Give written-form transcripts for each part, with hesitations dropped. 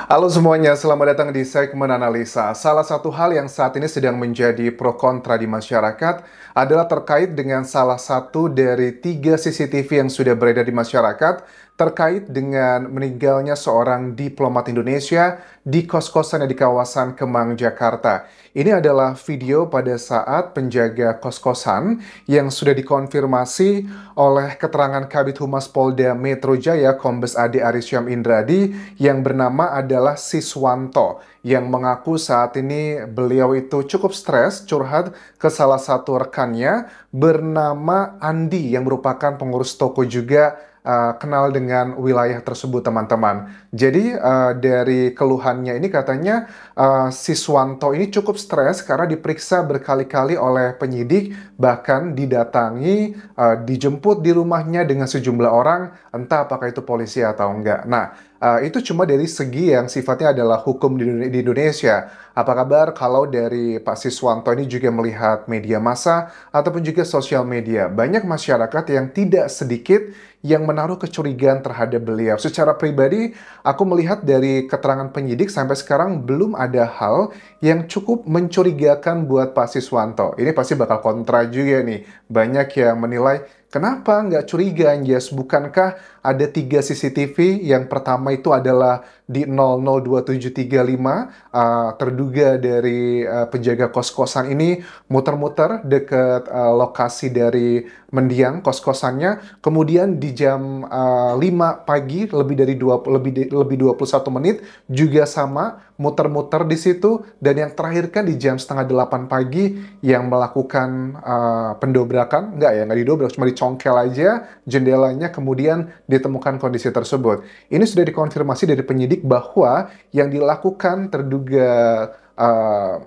Halo semuanya, selamat datang di segmen analisa. Salah satu hal yang saat ini sedang menjadi pro kontra di masyarakat adalah terkait dengan salah satu dari 3 CCTV yang sudah beredar di masyarakat terkait dengan meninggalnya seorang diplomat Indonesia di kos-kosannya di kawasan Kemang, Jakarta. Ini adalah video pada saat penjaga kos-kosan yang sudah dikonfirmasi oleh keterangan Kabid Humas Polda Metro Jaya Kombes Ade Arisyam Indradi yang bernama adalah Siswanto yang mengaku saat ini beliau itu cukup stres curhat ke salah satu rekannya bernama Andi yang merupakan pengurus toko juga kenal dengan wilayah tersebut teman-teman. Jadi dari keluhannya ini katanya Siswanto ini cukup stres karena diperiksa berkali-kali oleh penyidik bahkan didatangi dijemput di rumahnya dengan sejumlah orang entah apakah itu polisi atau enggak. Nah, itu cuma dari segi yang sifatnya adalah hukum di Indonesia. Apa kabar kalau dari Pak Siswanto ini juga melihat media massa ataupun juga sosial media? Banyak masyarakat yang tidak sedikit yang menaruh kecurigaan terhadap beliau. Secara pribadi, aku melihat dari keterangan penyidik sampai sekarang belum ada hal yang cukup mencurigakan buat Pak Siswanto. Ini pasti bakal kontra juga nih. Banyak yang menilai, kenapa nggak curiga, Anjas? Bukankah ada 3 CCTV? Yang pertama itu adalah di 002735, terduga dari penjaga kos-kosan ini muter-muter dekat lokasi dari mendiang kos-kosannya. Kemudian di jam 5 pagi, lebih 21 menit, juga sama muter-muter di situ. Dan yang terakhir kan di jam setengah 8 pagi yang melakukan pendobrakan, nggak didobrak, cuma dicongkel aja jendelanya, kemudian ditemukan kondisi tersebut. Ini sudah dikonfirmasi dari penyidik bahwa yang dilakukan terduga uh,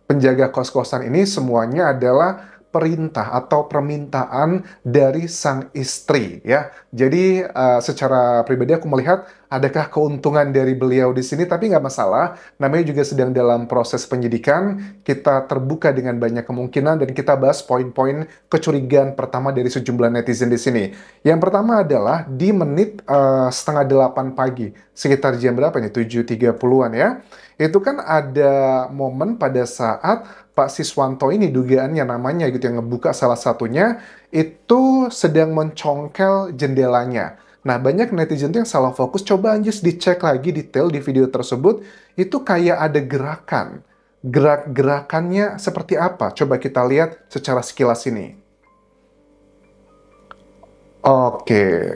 penjaga kos-kosan ini semuanya adalah perintah atau permintaan dari sang istri ya. Jadi secara pribadi aku melihat adakah keuntungan dari beliau di sini, tapi nggak masalah. Namanya juga sedang dalam proses penyidikan. Kita terbuka dengan banyak kemungkinan dan kita bahas poin-poin kecurigaan pertama dari sejumlah netizen di sini. Yang pertama adalah di menit setengah 8 pagi, sekitar jam berapa nih? 7.30-an ya. Itu kan ada momen pada saat Pak Siswanto ini dugaannya namanya gitu yang ngebuka salah satunya itu sedang mencongkel jendelanya. Nah, banyak netizen tuh yang salah fokus. Coba Anjus dicek lagi detail di video tersebut. Itu kayak ada gerakan. Gerak-gerakannya seperti apa? Coba kita lihat secara sekilas ini. Oke.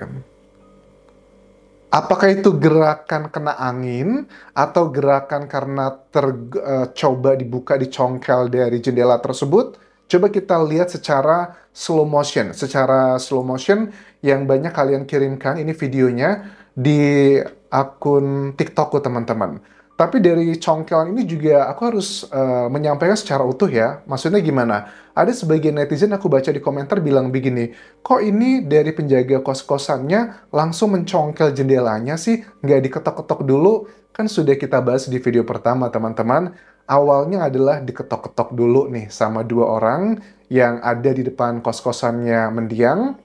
Apakah itu gerakan kena angin atau gerakan karena tercoba dibuka dicongkel dari jendela tersebut? Coba kita lihat secara slow motion. Secara slow motion yang banyak kalian kirimkan ini videonya di akun TikTokku teman-teman. Tapi dari congkelan ini juga aku harus menyampaikan secara utuh ya. Maksudnya gimana? Ada sebagian netizen aku baca di komentar bilang begini, kok ini dari penjaga kos-kosannya langsung mencongkel jendelanya sih, nggak diketok-ketok dulu? Kan sudah kita bahas di video pertama, teman-teman. Awalnya adalah diketok-ketok dulu nih sama 2 orang yang ada di depan kos-kosannya mendiang.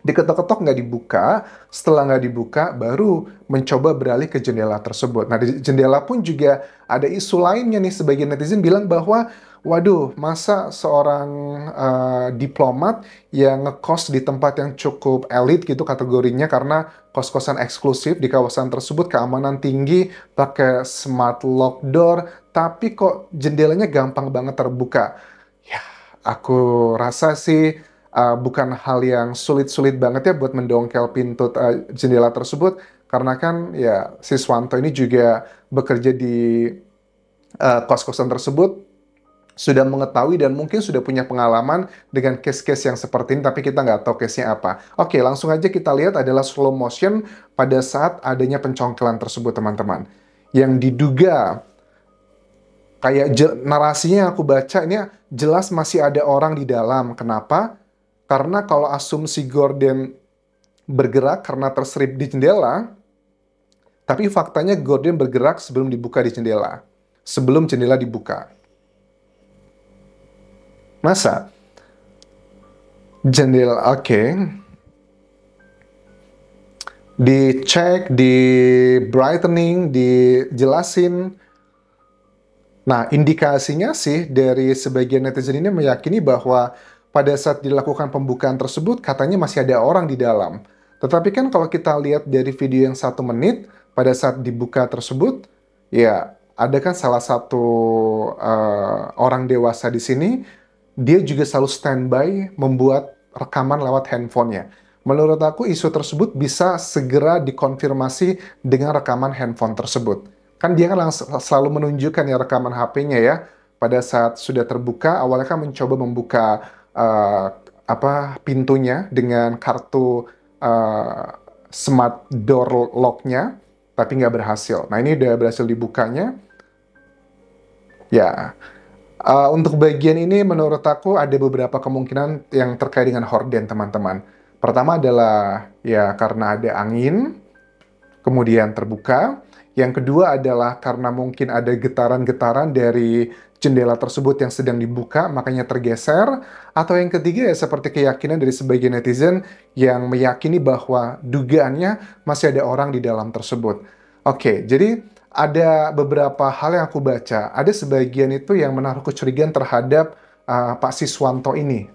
Diketok-ketok nggak dibuka, setelah nggak dibuka, baru mencoba beralih ke jendela tersebut. Nah, di jendela pun juga ada isu lainnya nih, sebagian netizen bilang bahwa waduh, masa seorang diplomat yang ngekos di tempat yang cukup elit gitu kategorinya karena kos-kosan eksklusif di kawasan tersebut, keamanan tinggi, pakai smart lock door, tapi kok jendelanya gampang banget terbuka. Ya, aku rasa sih bukan hal yang sulit-sulit banget ya buat mendongkel pintu jendela tersebut, karena kan ya Siswanto ini juga bekerja di kos-kosan tersebut, sudah mengetahui dan mungkin sudah punya pengalaman dengan case-case yang seperti ini, tapi kita nggak tahu case-nya apa. Oke, langsung aja kita lihat adalah slow motion pada saat adanya pencongkelan tersebut, teman-teman. Yang diduga, kayak narasinya yang aku baca, ini jelas masih ada orang di dalam. Kenapa? Karena kalau asumsi Gordon bergerak karena terselip di jendela, tapi faktanya Gordon bergerak sebelum dibuka di jendela. Sebelum jendela dibuka. Masa? Jendela, oke. dicek, di brightening, dijelasin. Nah, indikasinya sih dari sebagian netizen ini meyakini bahwa pada saat dilakukan pembukaan tersebut katanya masih ada orang di dalam. Tetapi kan kalau kita lihat dari video yang 1 menit, pada saat dibuka tersebut, ya ada kan salah satu orang dewasa di sini, dia juga selalu standby membuat rekaman lewat handphonenya. Menurut aku isu tersebut bisa segera dikonfirmasi dengan rekaman handphone tersebut. Kan dia kan selalu menunjukkan ya rekaman HP-nya ya. Pada saat sudah terbuka, awalnya kan mencoba membuka uh, pintunya dengan kartu smart door lock-nya, tapi nggak berhasil. Nah ini udah berhasil dibukanya. Ya, untuk bagian ini menurut aku ada beberapa kemungkinan yang terkait dengan horden teman-teman. Pertama adalah ya karena ada angin, kemudian terbuka. Yang kedua adalah karena mungkin ada getaran-getaran dari jendela tersebut yang sedang dibuka, makanya tergeser. Atau yang ketiga ya seperti keyakinan dari sebagian netizen yang meyakini bahwa dugaannya masih ada orang di dalam tersebut. Oke, jadi ada beberapa hal yang aku baca. Ada sebagian itu yang menaruh kecurigaan terhadap Pak Siswanto ini,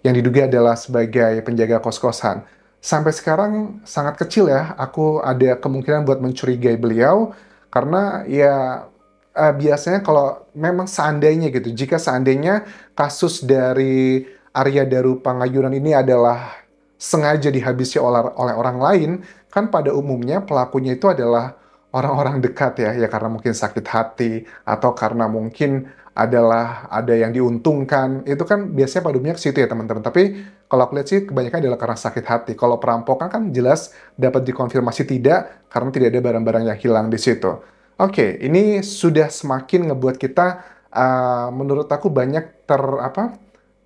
yang diduga adalah sebagai penjaga kos-kosan. Sampai sekarang sangat kecil ya, aku ada kemungkinan buat mencurigai beliau, karena ya biasanya kalau memang seandainya gitu, jika seandainya kasus dari Arya Daru Pangayuran ini adalah sengaja dihabisi oleh orang lain, kan pada umumnya pelakunya itu adalah orang-orang dekat ya karena mungkin sakit hati, atau karena mungkin adalah ada yang diuntungkan, itu kan biasanya pada umumnya ke situ ya teman-teman. Tapi kalau aku lihat sih kebanyakan adalah karena sakit hati. Kalau perampokan kan jelas dapat dikonfirmasi tidak, karena tidak ada barang-barang yang hilang di situ. Oke, ini sudah semakin ngebuat kita, menurut aku banyak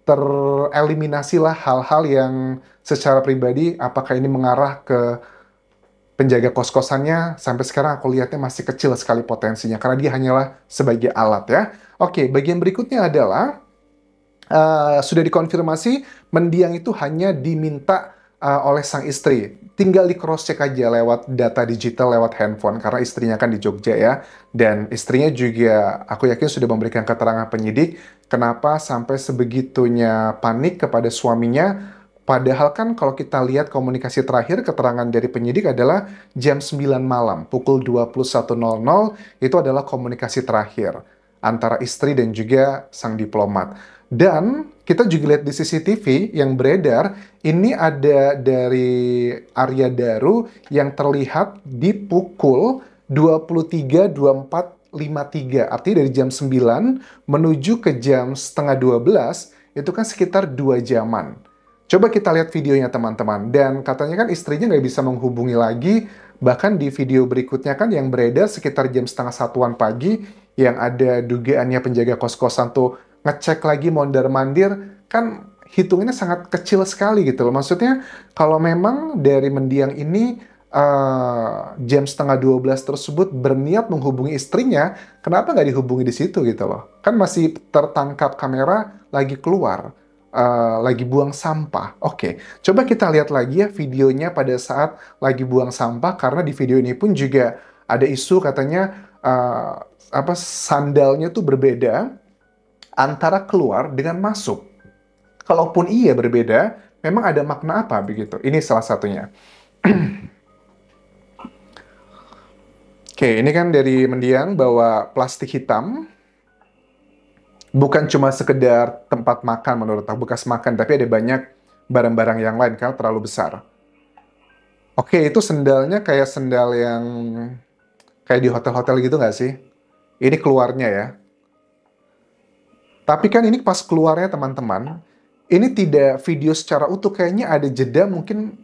tereliminasilah hal-hal yang secara pribadi apakah ini mengarah ke penjaga kos-kosannya. Sampai sekarang aku lihatnya masih kecil sekali potensinya karena dia hanyalah sebagai alat ya. Oke, bagian berikutnya adalah sudah dikonfirmasi mendiang itu hanya diminta oleh sang istri. Tinggal di cross check aja lewat data digital lewat handphone karena istrinya kan di Jogja ya. Dan istrinya juga aku yakin sudah memberikan keterangan penyidik kenapa sampai sebegitunya panik kepada suaminya. Padahal kan kalau kita lihat komunikasi terakhir keterangan dari penyidik adalah jam 9 malam, pukul 21.00 itu adalah komunikasi terakhir antara istri dan juga sang diplomat. Dan kita juga lihat di CCTV yang beredar, ini ada dari Arya Daru yang terlihat di pukul 23.24.53. Artinya dari jam 9 menuju ke jam setengah 12, itu kan sekitar 2 jaman. Coba kita lihat videonya teman-teman. Dan katanya kan istrinya nggak bisa menghubungi lagi. Bahkan di video berikutnya kan yang beredar sekitar jam setengah satuan pagi, yang ada dugaannya penjaga kos-kosan tuh ngecek lagi mondar-mandir, kan hitungannya sangat kecil sekali gitu loh. Maksudnya kalau memang dari mendiang ini jam setengah 12 tersebut berniat menghubungi istrinya, kenapa nggak dihubungi di situ gitu loh? Kan masih tertangkap kamera lagi keluar. Lagi buang sampah. Oke, coba kita lihat lagi ya videonya pada saat lagi buang sampah, karena di video ini pun juga ada isu katanya sandalnya tuh berbeda antara keluar dengan masuk. Kalaupun iya berbeda, memang ada makna apa begitu? Ini salah satunya. Oke, ini kan dari mendiang bawa plastik hitam. Bukan cuma sekedar tempat makan menurut aku, bekas makan, tapi ada banyak barang-barang yang lain karena terlalu besar. Oke, itu sendalnya kayak sendal yang kayak di hotel-hotel gitu nggak sih? Ini keluarnya ya. Tapi kan ini pas keluarnya teman-teman, ini tidak video secara utuh, kayaknya ada jeda mungkin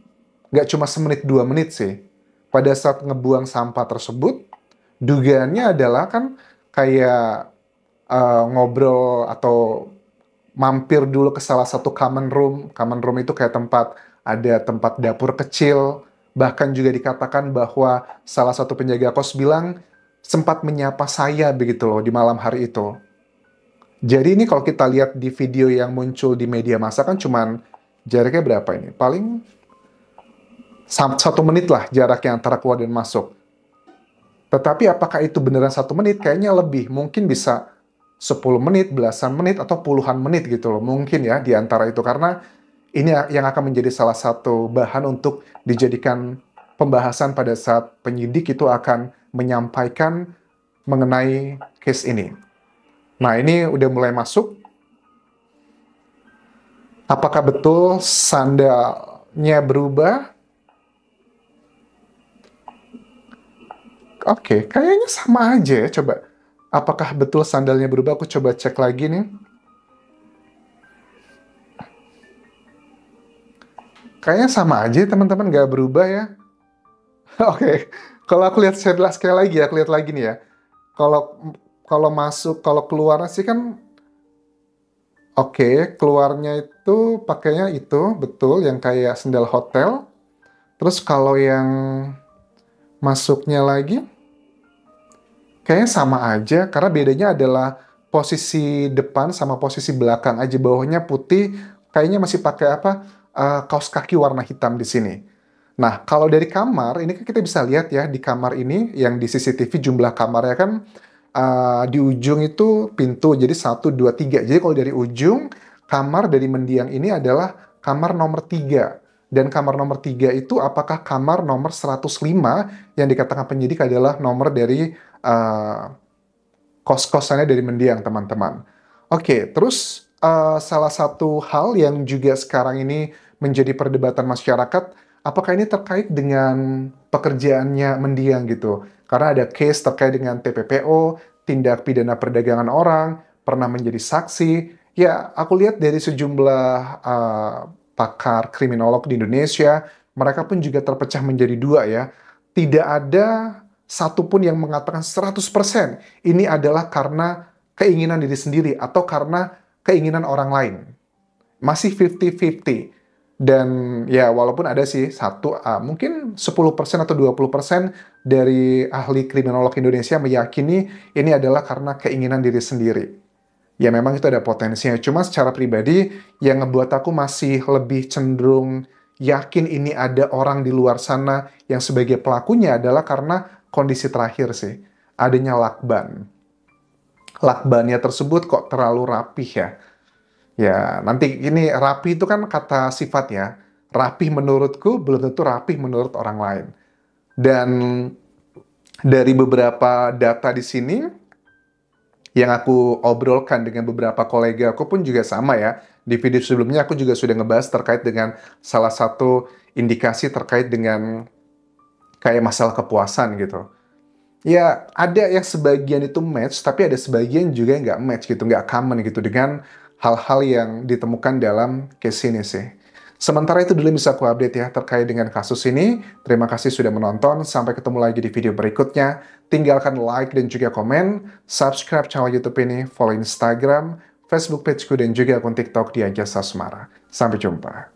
nggak cuma 1-2 menit sih. Pada saat ngebuang sampah tersebut, dugaannya adalah kan kayak ngobrol atau mampir dulu ke salah satu common room. Common room itu kayak ada tempat dapur kecil. Bahkan juga dikatakan bahwa salah satu penjaga kos bilang sempat menyapa saya begitu loh di malam hari itu. Jadi ini kalau kita lihat di video yang muncul di media massa kan cuman jaraknya berapa ini? Paling 1 menit lah jaraknya antara keluar dan masuk. Tetapi apakah itu beneran 1 menit? Kayaknya lebih. Mungkin bisa 10 menit, belasan menit, atau puluhan menit gitu loh. Mungkin ya di antara itu. Karena ini yang akan menjadi salah satu bahan untuk dijadikan pembahasan pada saat penyidik itu akan menyampaikan mengenai case ini. Nah, ini udah mulai masuk. Apakah betul sandalnya berubah? Oke, kayaknya sama aja ya. Coba, apakah betul sandalnya berubah? Aku coba cek lagi nih. Kayaknya sama aja teman-teman, nggak berubah ya. Oke, kalau aku lihat sekali lagi ya, aku lihat lagi nih ya. Kalau kalau masuk, kalau keluarnya sih kan, oke, keluarnya itu pakainya itu betul yang kayak sandal hotel. Terus kalau yang masuknya lagi, kayaknya sama aja, karena bedanya adalah posisi depan sama posisi belakang aja. Bawahnya putih, kayaknya masih pakai apa? Kaos kaki warna hitam di sini. Nah, kalau dari kamar, ini kan kita bisa lihat ya, di kamar ini, yang di CCTV jumlah kamarnya kan di ujung itu pintu, jadi 1, 2, 3. Jadi kalau dari ujung, kamar dari mendiang ini adalah kamar nomor 3. Dan kamar nomor 3 itu apakah kamar nomor 105 yang dikatakan penyidik adalah nomor dari kos-kosannya dari mendiang, teman-teman. Oke, terus salah satu hal yang juga sekarang ini menjadi perdebatan masyarakat, apakah ini terkait dengan pekerjaannya mendiang gitu? Karena ada case terkait dengan TPPO, tindak pidana perdagangan orang, pernah menjadi saksi. Ya, aku lihat dari sejumlah pakar kriminolog di Indonesia, mereka pun juga terpecah menjadi 2 ya. Tidak ada satupun yang mengatakan 100% ini adalah karena keinginan diri sendiri atau karena keinginan orang lain. Masih 50-50. Dan ya walaupun ada sih mungkin 10% atau 20% dari ahli kriminolog Indonesia meyakini ini adalah karena keinginan diri sendiri. Ya memang itu ada potensinya. Cuma secara pribadi yang ngebuat aku masih lebih cenderung yakin ini ada orang di luar sana yang sebagai pelakunya adalah karena kondisi terakhir sih. Adanya lakban. Lakbannya tersebut kok terlalu rapih ya. Ya, nanti ini rapi itu kan kata sifat ya. Rapih menurutku belum tentu rapih menurut orang lain. Dan dari beberapa data di sini yang aku obrolkan dengan beberapa kolega aku pun juga sama ya. Di video sebelumnya aku juga sudah ngebahas terkait dengan salah satu indikasi terkait dengan kayak masalah kepuasan gitu. Ya, ada yang sebagian itu match, tapi ada sebagian juga yang nggak match gitu, nggak common gitu dengan hal-hal yang ditemukan dalam case ini sih. Sementara itu dulu yang bisa aku update ya terkait dengan kasus ini. Terima kasih sudah menonton, sampai ketemu lagi di video berikutnya. Tinggalkan like dan juga komen, subscribe channel YouTube ini, follow Instagram, Facebook pageku, dan juga akun TikTok di Anjasa Semara. Sampai jumpa.